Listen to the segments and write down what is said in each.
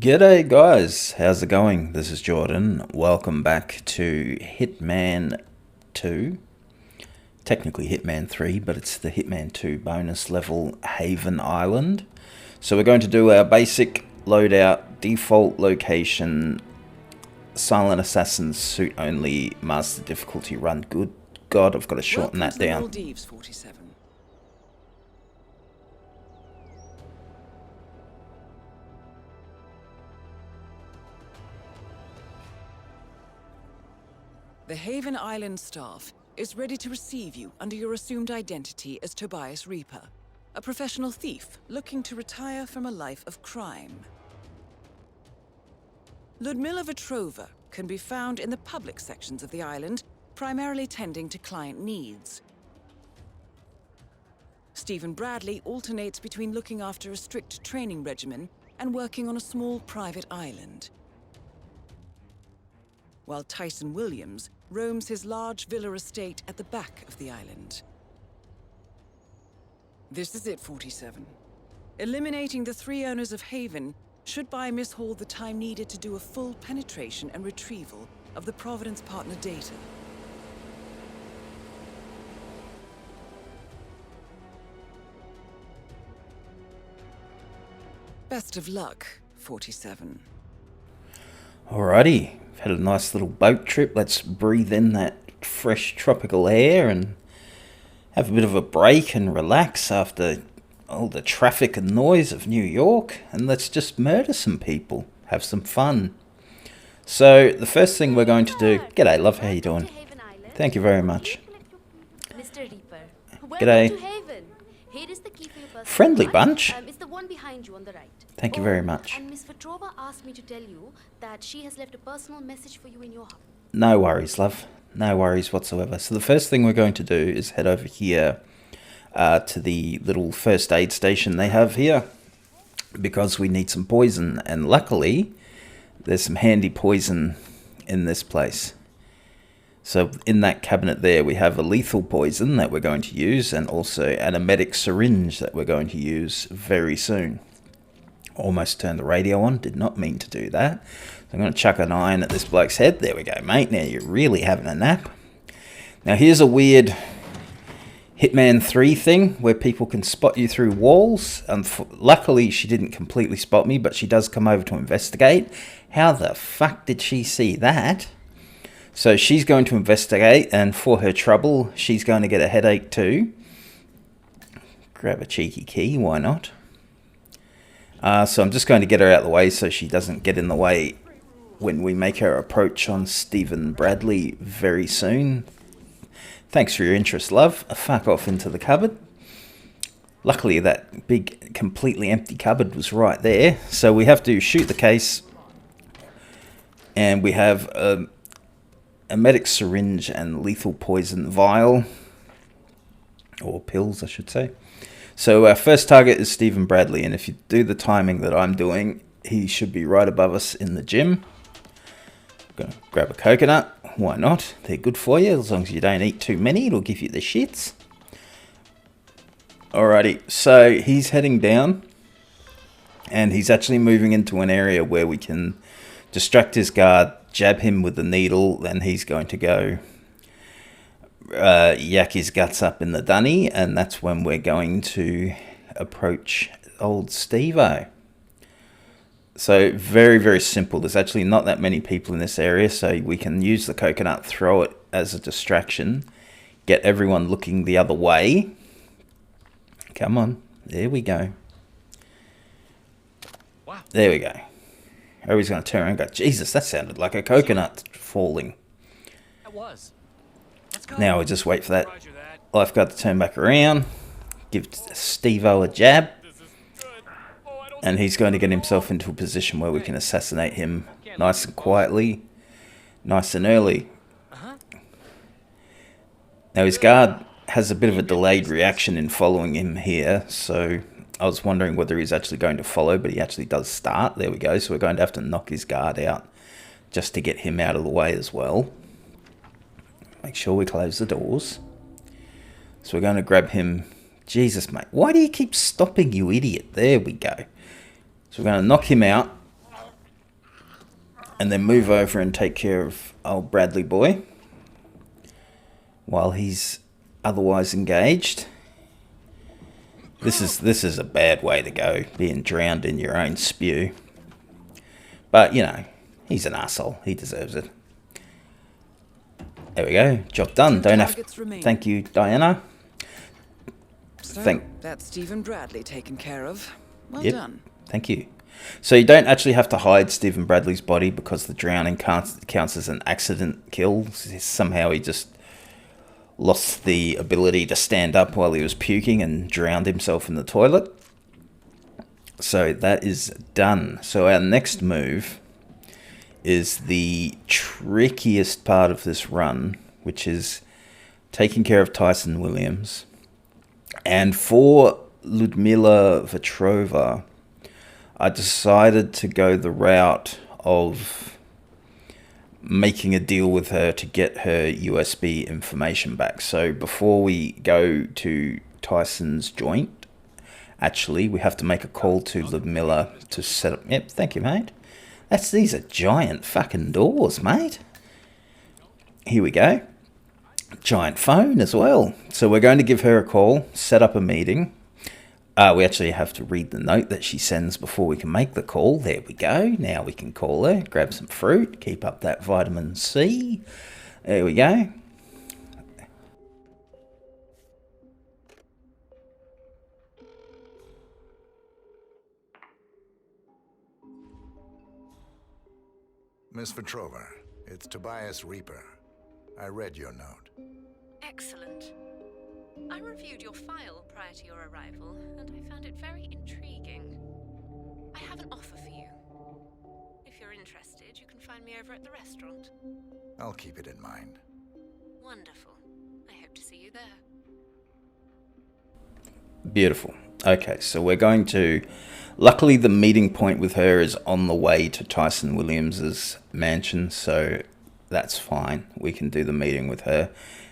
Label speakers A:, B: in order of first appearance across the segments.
A: G'day guys, how's it going? This is Jordan. Welcome back to Hitman 2. Technically Hitman 3, but it's the Hitman 2 bonus level Haven Island. So we're going to do our basic loadout, default location, silent assassin suit only, master difficulty run. Good God, I've got to shorten that down.
B: Maldives 47. The Haven Island staff is ready to receive you under your assumed identity as Tobias Reaper, a professional thief looking to retire from a life of crime. Ludmila Vetrova can be found in the public sections of the island, primarily tending to client needs. Stephen Bradley alternates between looking after a strict training regimen and working on a small private island, while Tyson Williams roams his large villa estate at the back of the island. This is it, 47. Eliminating the three owners of Haven should buy Miss Hall the time needed to do a full penetration and retrieval of the Providence partner data. Best of luck, 47.
A: Alrighty, had a nice little boat trip. Let's breathe in that fresh tropical air and have a bit of a break and relax after all the traffic and noise of New York. And let's just murder some people, have some fun. So the first thing we're going to do... G'day, love, how you doing? Thank you very much.
C: Mr. Reaper.
A: G'day.
C: Welcome to Haven. Here is the key for your personal
A: Friendly
C: card.
A: bunch.
C: It's the one behind you on the right.
A: Thank you very much.
C: And Miss Vetrova asked me to tell you that she has left a personal message for you in your house.
A: No worries, love. No worries whatsoever. So the first thing we're going to do is head over here to the little first aid station they have here, because we need some poison, and luckily there's some handy poison in this place. So in that cabinet there we have a lethal poison that we're going to use, and also an emetic syringe that we're going to use very soon. Almost turned the radio on, did not mean to do that. So I'm going to chuck an iron at this bloke's head. There we go, mate. Now you're really having a nap. Now here's a weird Hitman 3 thing where people can spot you through walls. Luckily she didn't completely spot me, but she does come over to investigate. How the fuck did she see that? So she's going to investigate, and for her trouble she's going to get a headache too. Grab a cheeky key, why not? So I'm just going to get her out of the way so she doesn't get in the way when we make our approach on Stephen Bradley very soon. Thanks for your interest, love. Fuck off into the cupboard. Luckily that big, completely empty cupboard was right there. So we have to shoot the case. And we have a emetic syringe and lethal poison vial. Or pills, I should say. So our first target is Stephen Bradley, and if you do the timing that I'm doing, he should be right above us in the gym. Gonna grab a coconut, why not? They're good for you, as long as you don't eat too many, it'll give you the shits. Alrighty, so he's heading down, and he's actually moving into an area where we can distract his guard, jab him with the needle, then he's going to go yak his guts up in the dunny, and that's when we're going to approach old Steve-O. So very, very simple. There's actually not that many people in this area, so we can use the coconut, throw it as a distraction, get everyone looking the other way. Come on, there we go.
B: Wow.
A: There we go. Everybody's going to turn around and go, Jesus, that sounded like a coconut falling.
B: That was.
A: Now we just wait for that lifeguard to turn back around, give Steve-O a jab, and he's going to get himself into a position where we can assassinate him nice and quietly, nice and early. Now his guard has a bit of a delayed reaction in following him here, so I was wondering whether he's actually going to follow, but he actually does start. There we go, so we're going to have to knock his guard out just to get him out of the way as well. Make sure we close the doors. So we're going to grab him. Jesus, mate. Why do you keep stopping, you idiot? There we go. So we're going to knock him out. and then move over and take care of old Bradley boy while he's otherwise engaged. This is a bad way to go, being drowned in your own spew. But, you know, he's an asshole. He deserves it. There we go. Job done. Don't have to... Thank you, Diana.
B: So, that's Stephen Bradley taken care of. Well done.
A: Thank you. So you don't actually have to hide Stephen Bradley's body because the drowning counts as an accident kill. Somehow he just lost the ability to stand up while he was puking and drowned himself in the toilet. So that is done. So our next move is the trickiest part of this run, which is taking care of Tyson Williams. And for Ludmila Vetrova, I decided to go the route of making a deal with her to get her USB information back. So before we go to Tyson's joint, actually, we have to make a call to Ludmila to set up... Yep, thank you, mate. These are giant fucking doors, mate. Here we go. Giant phone as well. So we're going to give her a call, set up a meeting. We actually have to read the note that she sends before we can make the call. There we go. Now we can call her, grab some fruit, keep up that vitamin C. There we go.
D: Miss Vetrova, it's Tobias Reaper. I read your note.
E: Excellent. I reviewed your file prior to your arrival, and I found it very intriguing. I have an offer for you. If you're interested, you can find me over at the restaurant.
D: I'll keep it in mind.
E: Wonderful. I hope to see you there.
A: Beautiful. Okay, so we're going to... Luckily, the meeting point with her is on the way to Tyson Williams's mansion, so that's fine. We can do the meeting with her.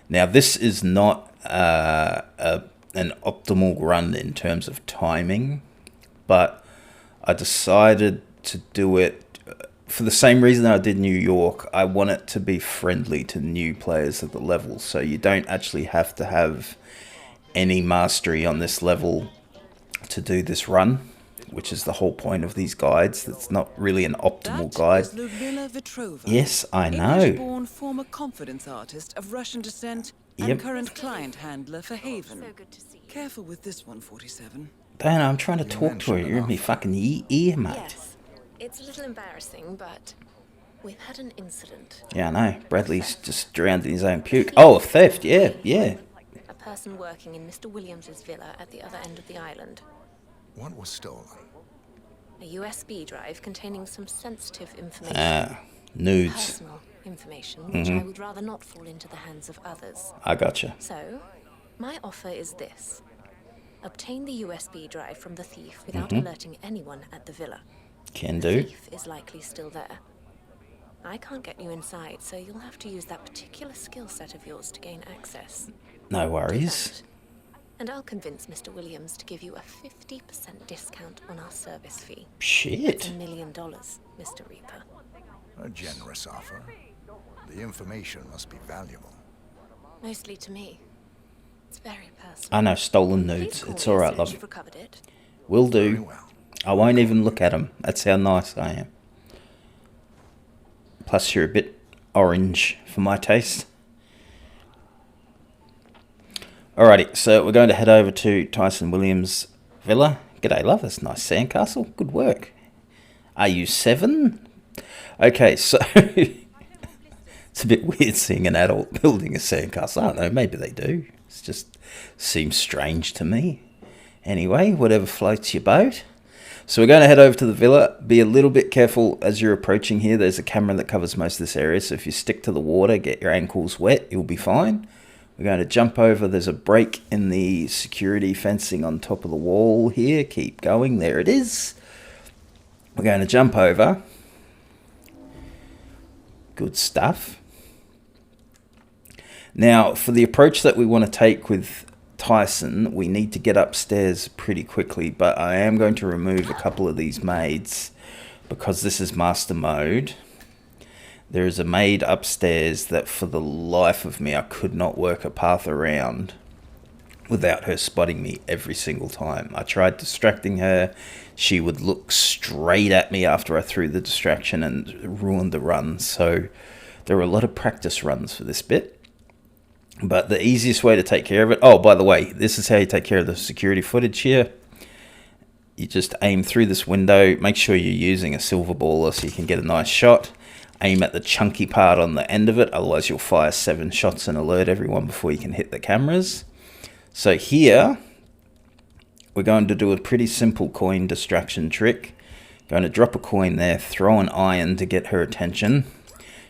A: Now, this is not an optimal run in terms of timing, but I decided to do it for the same reason I did New York. I want it to be friendly to new players at the level, so you don't actually have to have any mastery on this level to do this run, which is the whole point of these guides. That's not really an optimal guide.
B: That is Ludmila Vetrova.
A: Yes, I know.
B: English-born former confidence artist of Russian descent and current client handler for Haven.
E: So good to see you.
B: Careful with this one, 47.
A: Diana, I'm trying to talk to her. You're in me fucking ear, mate.
E: Yes, it's a little embarrassing, but we've had an incident.
A: Yeah, I know. Bradley's just drowned in his own puke. Oh, a theft. Yeah.
E: A person working in Mr. Williams's villa at the other end of the island.
D: What was stolen?
E: A USB drive containing some sensitive information.
A: Nudes.
E: Personal information, which I would rather not fall into the hands of others.
A: I gotcha.
E: So, my offer is this. Obtain the USB drive from the thief without alerting anyone at the villa.
A: Can
E: The
A: do.
E: thief is likely still there. I can't get you inside, so you'll have to use that particular skill set of yours to gain access.
A: No
E: Do
A: worries.
E: that, and I'll convince Mr. Williams to give you a 50% discount on our service fee. It's
A: Shit.
E: $1 million, Mr. Reaper.
D: A generous offer. The information must be valuable.
E: Mostly to me. It's very personal.
A: I know, stolen
E: Please
A: nudes.
E: call
A: It's
E: me as
A: alright,
E: soon as
A: love.
E: you've recovered it.
A: Will
D: Very
A: do.
D: well.
A: I won't even look at them. That's how nice I am. Plus, you're a bit orange for my taste. Alrighty, so we're going to head over to Tyson Williams' villa. G'day, love. That's a nice sandcastle. Good work. Are you 7? Okay, so... It's a bit weird seeing an adult building a sandcastle. I don't know, maybe they do. It just seems strange to me. Anyway, whatever floats your boat. So we're going to head over to the villa. Be a little bit careful as you're approaching here. There's a camera that covers most of this area, so if you stick to the water, get your ankles wet, you'll be fine. We're going to jump over. There's a break in the security fencing on top of the wall here. Keep going. There it is. We're going to jump over. Good stuff. Now, for the approach that we want to take with Tyson, we need to get upstairs pretty quickly, but I am going to remove a couple of these maids because this is master mode. There is a maid upstairs that for the life of me I could not work a path around without her spotting me every single time. I tried distracting her. She would look straight at me after I threw the distraction and ruined the run. So there were a lot of practice runs for this bit. But the easiest way to take care of it... Oh, by the way, this is how you take care of the security footage here. You just aim through this window. Make sure you're using a silver baller so you can get a nice shot. Aim at the chunky part on the end of it. Otherwise, you'll fire 7 shots and alert everyone before you can hit the cameras. So here, we're going to do a pretty simple coin distraction trick. Going to drop a coin there, throw an iron to get her attention.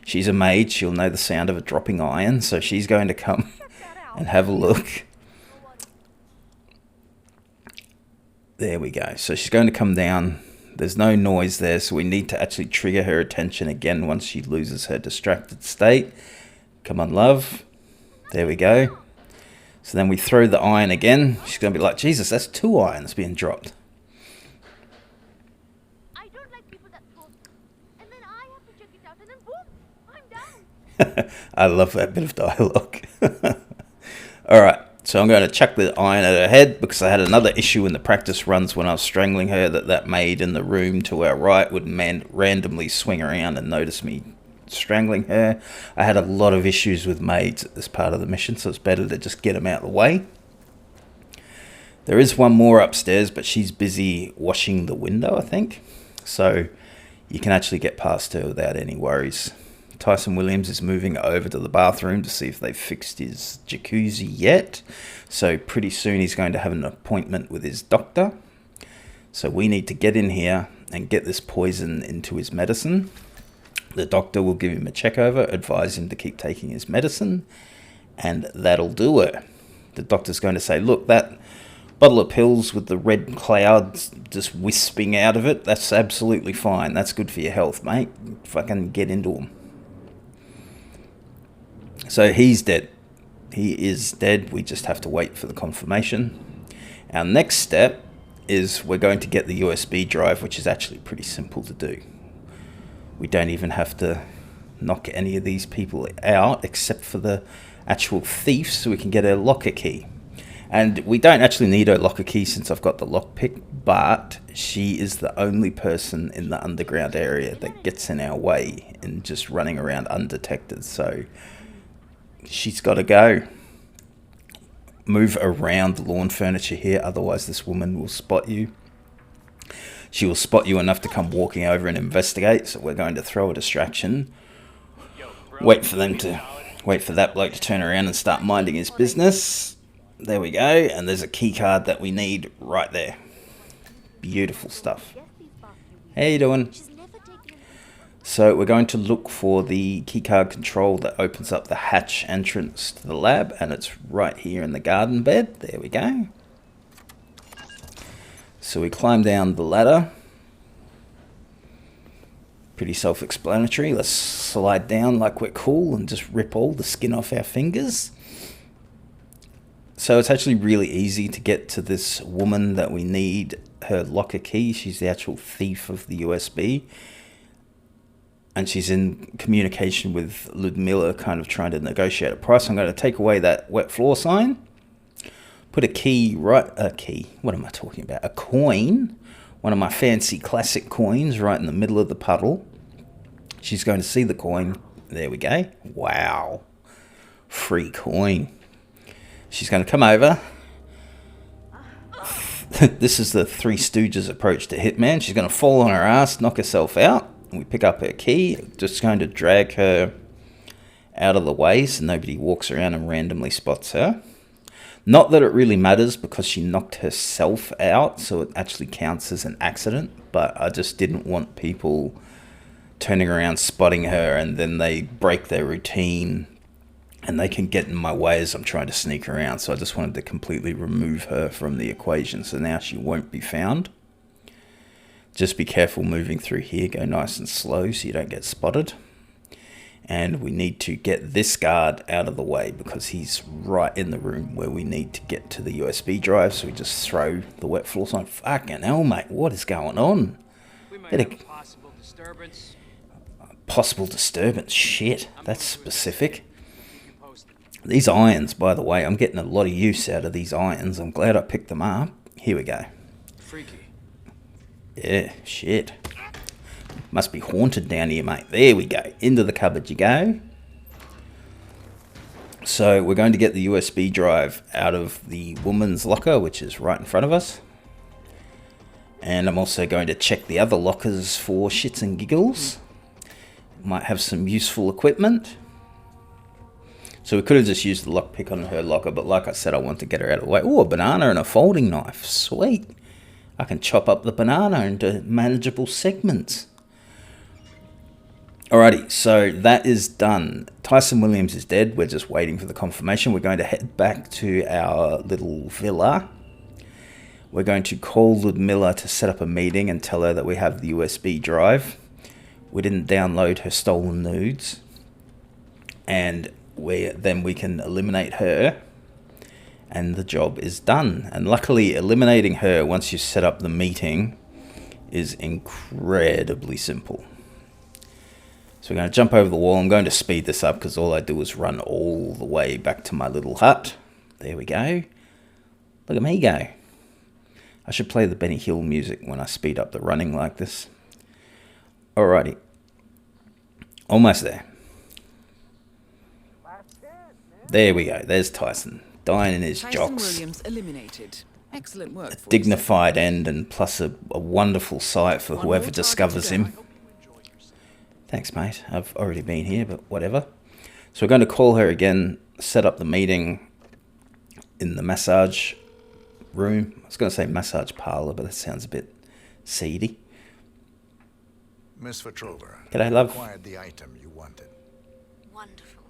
A: She's a maid, she'll know the sound of a dropping iron, so she's going to come and have a look. There we go. So she's going to come down. There's no noise there, so we need to actually trigger her attention again once she loses her distracted state. Come on, love. There we go. So then we throw the iron again. She's going to be like, Jesus, that's 2 irons being dropped.
C: I don't like people that post, and then I have to check it out, and then boom, I'm down.
A: I love that bit of dialogue. Alright, so I'm going to chuck the iron at her head because I had another issue in the practice runs when I was strangling her that maid in the room to our right would randomly swing around and notice me strangling her. I had a lot of issues with maids at this part of the mission, so it's better to just get them out of the way. There is one more upstairs, but she's busy washing the window, I think. So you can actually get past her without any worries. Tyson Williams is moving over to the bathroom to see if they've fixed his jacuzzi yet. So pretty soon he's going to have an appointment with his doctor. So we need to get in here and get this poison into his medicine. The doctor will give him a check over, advise him to keep taking his medicine, and that'll do it. The doctor's going to say, look, that bottle of pills with the red clouds just wisping out of it, that's absolutely fine. That's good for your health, mate. Fucking get into him. So he's dead. He is dead. We just have to wait for the confirmation. Our next step is we're going to get the USB drive, which is actually pretty simple to do. We don't even have to knock any of these people out except for the actual thief, so we can get a locker key. And we don't actually need her locker key since I've got the lockpick, but she is the only person in the underground area that gets in our way and just running around undetected. So she's got to go. Move around the lawn furniture here, otherwise this woman will spot you. She will spot you enough to come walking over and investigate, so we're going to throw a distraction. Wait for that bloke to turn around and start minding his business. There we go, and there's a key card that we need right there. Beautiful stuff. How you doing? So we're going to look for the keycard control that opens up the hatch entrance to the lab, and it's right here in the garden bed. There we go. So we climb down the ladder. Pretty self-explanatory. Let's slide down like we're cool and just rip all the skin off our fingers. So it's actually really easy to get to this woman that we need her locker key. She's the actual thief of the USB. And she's in communication with Ludmilla, kind of trying to negotiate a price. I'm going to take away that wet floor sign. Put a what am I talking about? A coin, one of my fancy classic coins right in the middle of the puddle. She's going to see the coin. There we go. Wow. Free coin. She's going to come over. This is the Three Stooges approach to Hitman. She's going to fall on her ass, knock herself out. We pick up her key. Just going to drag her out of the way so nobody walks around and randomly spots her. Not that it really matters because she knocked herself out, so it actually counts as an accident. But I just didn't want people turning around, spotting her, and then they break their routine and they can get in my way as I'm trying to sneak around. So I just wanted to completely remove her from the equation, so now she won't be found. Just be careful moving through here. Go nice and slow so you don't get spotted. And we need to get this guard out of the way because he's right in the room where we need to get to the USB drive. So we just throw the wet floor sign. Fucking hell, mate. What is going on?
F: We might have a possible disturbance.
A: Possible disturbance. Shit, that's specific. These irons, by the way, I'm getting a lot of use out of these irons. I'm glad I picked them up. Here we go.
F: Freaky.
A: Yeah, shit. Must be haunted down here, mate. There we go. Into the cupboard you go. So we're going to get the USB drive out of the woman's locker, which is right in front of us. And I'm also going to check the other lockers for shits and giggles. Might have some useful equipment. So we could have just used the lockpick on her locker, but like I said, I want to get her out of the way. Oh, a banana and a folding knife. Sweet. I can chop up the banana into manageable segments. Alrighty, so that is done. Tyson Williams is dead. We're just waiting for the confirmation. We're going to head back to our little villa. We're going to call Ludmilla to set up a meeting and tell her that we have the USB drive. We didn't download her stolen nudes. And then we can eliminate her. And the job is done. And luckily, eliminating her once you set up the meeting is incredibly simple. So we're going to jump over the wall. I'm going to speed this up because all I do is run all the way back to my little hut. There we go. Look at me go. I should play the Benny Hill music when I speed up the running like this. Alrighty. Almost there. There we go. There's Tyson. Dying in his
B: Tyson
A: jocks.
B: Williams eliminated. Excellent work.
A: A dignified end and plus a wonderful sight for whoever discovers him. Thanks, mate. I've already been here, but whatever. So we're going to call her again, set up the meeting in the massage room. I was going to say massage parlor, but that sounds a bit seedy.
D: Miss Petrova.
A: G'day, love.
D: Acquired the item you wanted.
E: Wonderful.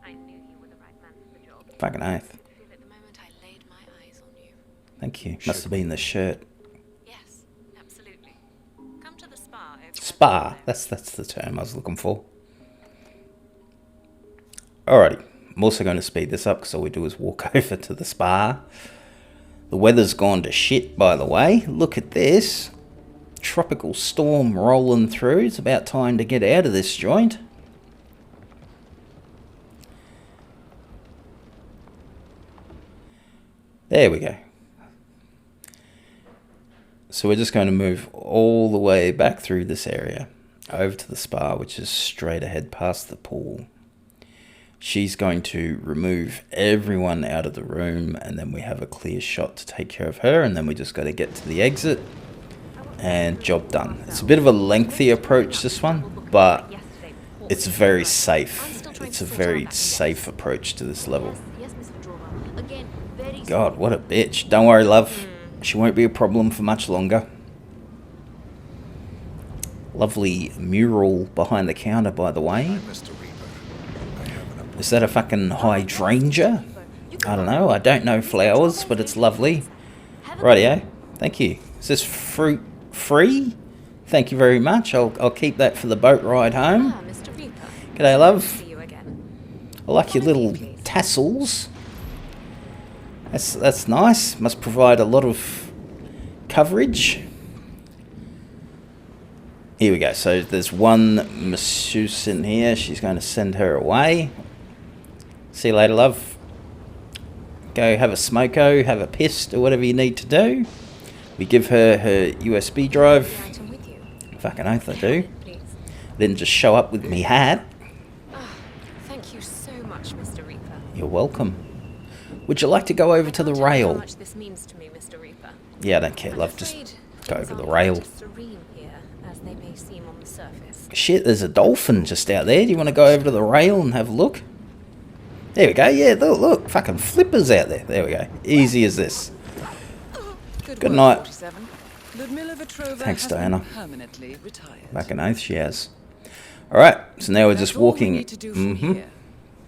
E: I knew you were the right man for the job.
A: Fucking oath.
E: I feel at the moment I laid my eyes on you.
A: Thank you. Must have been the shirt.
E: Yes, absolutely. Come to the spa.
A: Spa. That's the term I was looking for. Alrighty. I'm also going to speed this up because all we do is walk over to the spa. The weather's gone to shit, by the way. Look at this. Tropical storm rolling through. It's about time to get out of this joint. There we go. So we're just going to move all the way back through this area over to the spa, which is straight ahead past the pool. She's going to remove everyone out of the room, and then we have a clear shot to take care of her, and then we just got to get to the exit, and job done. It's a bit of a lengthy approach, this one, but it's very safe. It's a very safe approach to this level. God, what a bitch. Don't worry, love. She won't be a problem for much longer. Lovely mural behind the counter, by the way.
D: Mr. Reaper, I have an
A: Is that a fucking hydrangea? I don't know. I don't know flowers, but it's lovely. Rightio. Thank you. Is this fruit free? Thank you very much. I'll keep that for the boat ride home.
E: Ah, Mr. Reaper.
A: G'day, love.
E: See you again.
A: I like your little tassels. That's nice. Must provide a lot of coverage. Here we go. So there's one masseuse in here. She's going to send her away. See you later, love. Go have a smoko, have a piss, or whatever you need to do. We give her her USB drive.
E: The item with you.
A: Fucking oath I do.
E: Please.
A: Didn't just show up with me hat.
E: Ah, thank you so much, Mr. Reaper.
A: You're welcome. Would you like to go over to the
E: Can't tell you
A: rail?
E: How much this means to me, Mr. Reaper.
A: Yeah, I don't care,
E: I'm
A: love. Just
E: afraid
A: go
E: things
A: over the
E: aren't
A: rail.
E: quite as serene here as they may seem on the surface.
A: Shit, there's a dolphin just out there. Do you want to go over to the rail and have a look? There we go. Yeah, look. Fucking flippers out there. There we go. Easy as this. Good
B: work,
A: night.
B: 47. Ludmilla Petrova
A: Thanks,
B: has been
A: Diana.
B: permanently retired.
A: Fucking oath she has. Alright, so now we're
B: That's
A: just
B: all we
A: walking.
B: need to do from here.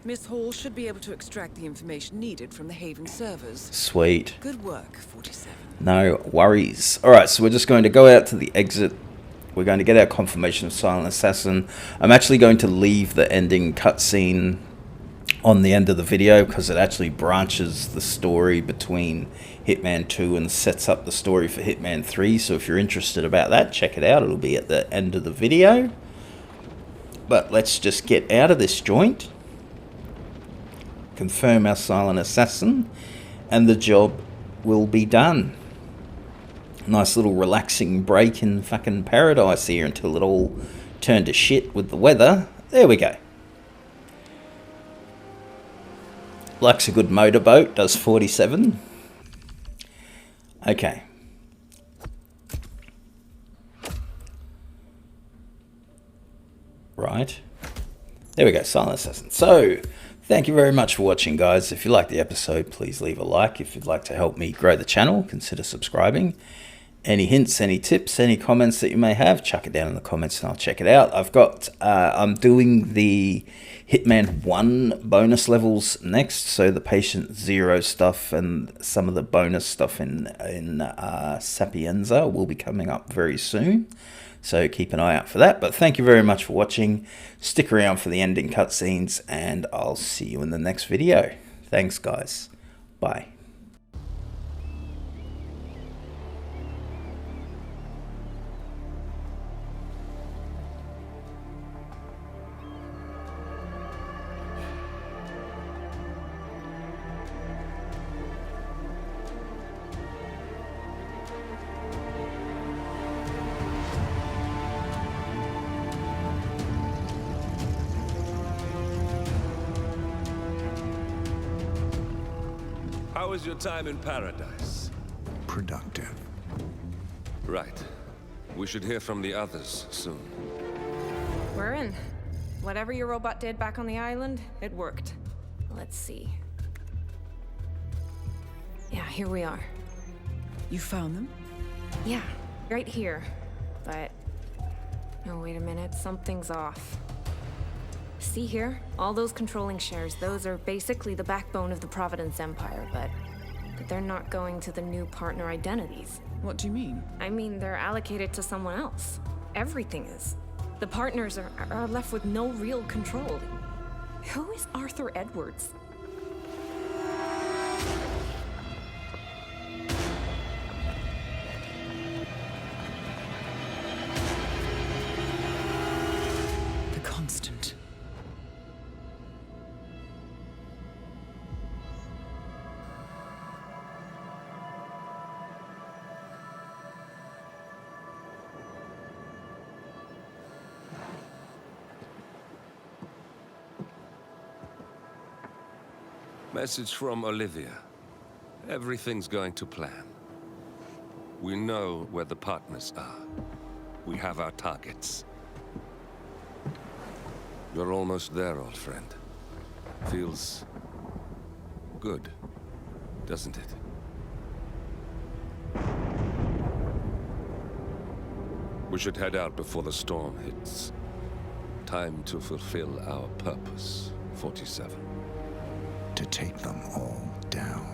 B: Miss Hall should be able to extract the information needed from the Haven servers.
A: Sweet.
B: Good work, 47.
A: No worries. Alright, so we're just going to go out to the exit. We're going to get our confirmation of Silent Assassin. I'm actually going to leave the ending cutscene on the end of the video because it actually branches the story between Hitman 2 and sets up the story for Hitman 3. So if you're interested about that, check it out. It'll be at the end of the video. But let's just get out of this joint, confirm our silent assassin, and the job will be done. Nice little relaxing break in fucking paradise here until it all turned to shit with the weather. There we go. Likes a good motorboat, does 47. Okay. Right. There we go, Silent Assassin. So, thank you very much for watching, guys. If you liked the episode, please leave a like. If you'd like to help me grow the channel, consider subscribing. Any hints, any tips, any comments that you may have, chuck it down in the comments and I'll check it out. I'm doing the Hitman 1 bonus levels next, so the Patient Zero stuff and some of the bonus stuff in Sapienza will be coming up very soon. So keep an eye out for that. But thank you very much for watching. Stick around for the ending cutscenes and I'll see you in the next video. Thanks, guys. Bye.
F: How was your time in paradise?
D: Productive.
F: Right. We should hear from the others soon.
G: We're in. Whatever your robot did back on the island, it worked. Let's see. Yeah, here we are.
B: You found them?
G: Yeah, right here. But... oh, wait a minute. Something's off. See here? All those controlling shares, those are basically the backbone of the Providence Empire, but they're not going to the new partner identities.
B: What do you mean?
G: I mean, they're allocated to someone else. Everything is. The partners are left with no real control. Who is Arthur Edwards?
B: The Constant.
F: Message from Olivia. Everything's going to plan. We know where the partners are. We have our targets. You're almost there, old friend. Feels good, doesn't it? We should head out before the storm hits. Time to fulfill our purpose, 47.
D: To take them all down.